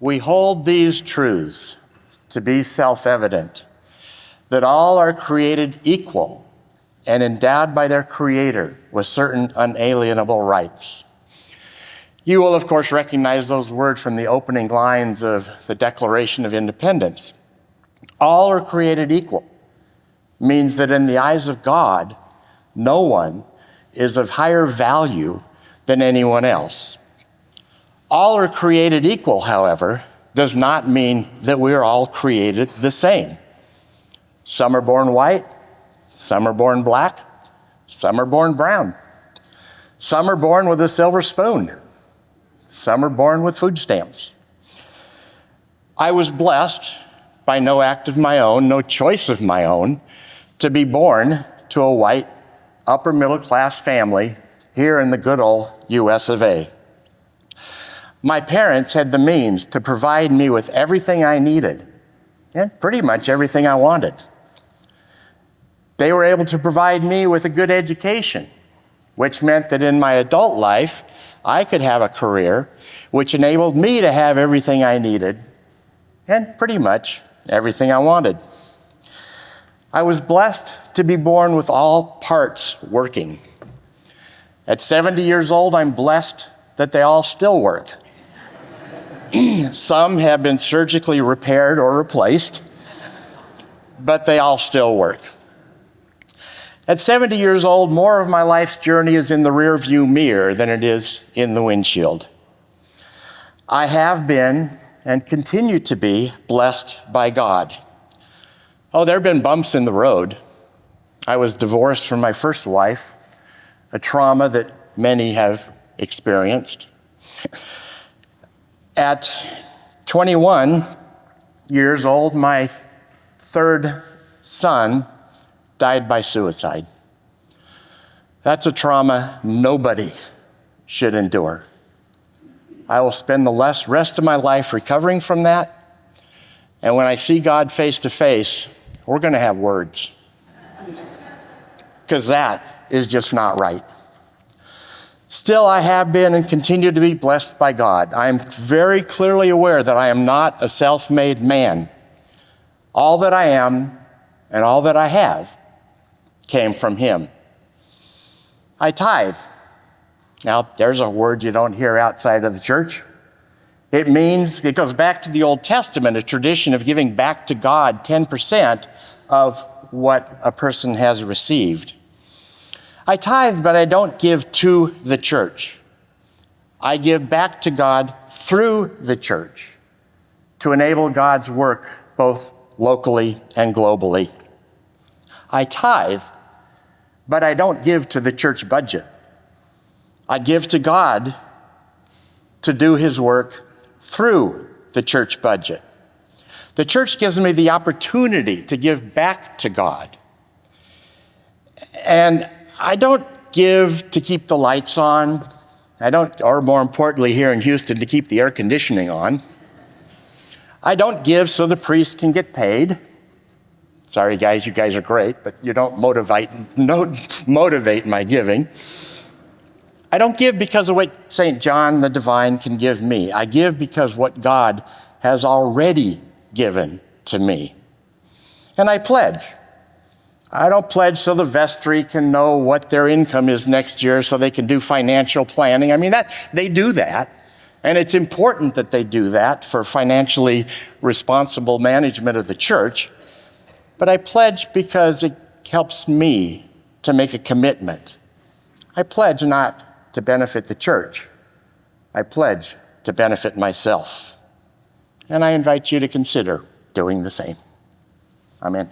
We hold these truths to be self-evident, that all are created equal and endowed by their Creator with certain unalienable rights. You will, of course, recognize those words from the opening lines of the Declaration of Independence. All are created equal means that in the eyes of God, no one is of higher value than anyone else. All are created equal, however, does not mean that we're all created the same. Some are born white, some are born black, some are born brown. Some are born with a silver spoon. Some are born with food stamps. I was blessed by no act of my own, no choice of my own, to be born to a white, upper middle class family here in the good old US of A. My parents had the means to provide me with everything I needed and pretty much everything I wanted. They were able to provide me with a good education, which meant that in my adult life, I could have a career which enabled me to have everything I needed and pretty much everything I wanted. I was blessed to be born with all parts working. At 70 years old, I'm blessed that they all still work. Some have been surgically repaired or replaced, but they all still work. At 70 years old, more of my life's journey is in the rearview mirror than it is in the windshield. I have been and continue to be blessed by God. Oh, there have been bumps in the road. I was divorced from my first wife, a trauma that many have experienced. At 21 years old, my third son died by suicide. That's a trauma nobody should endure. I will spend the rest of my life recovering from that. And when I see God face to face, we're going to have words. Because that is just not right. Still, I have been and continue to be blessed by God. I am very clearly aware that I am not a self-made man. All that I am and all that I have came from Him. I tithe. Now, there's a word you don't hear outside of the church. It goes back to the Old Testament, a tradition of giving back to God 10% of what a person has received. I tithe, but I don't give to the church. I give back to God through the church to enable God's work both locally and globally. I tithe, but I don't give to the church budget. I give to God to do His work through the church budget. The church gives me the opportunity to give back to God. And I don't give to keep the lights on. Or more importantly here in Houston, to keep the air conditioning on. I don't give so the priest can get paid. Sorry guys, you guys are great, but you don't motivate my giving. I don't give because of what St. John the Divine can give me. I give because what God has already given to me. And I pledge. I don't pledge so the vestry can know what their income is next year so they can do financial planning. I mean, they do that. And it's important that they do that for financially responsible management of the church. But I pledge because it helps me to make a commitment. I pledge not to benefit the church. I pledge to benefit myself. And I invite you to consider doing the same. Amen.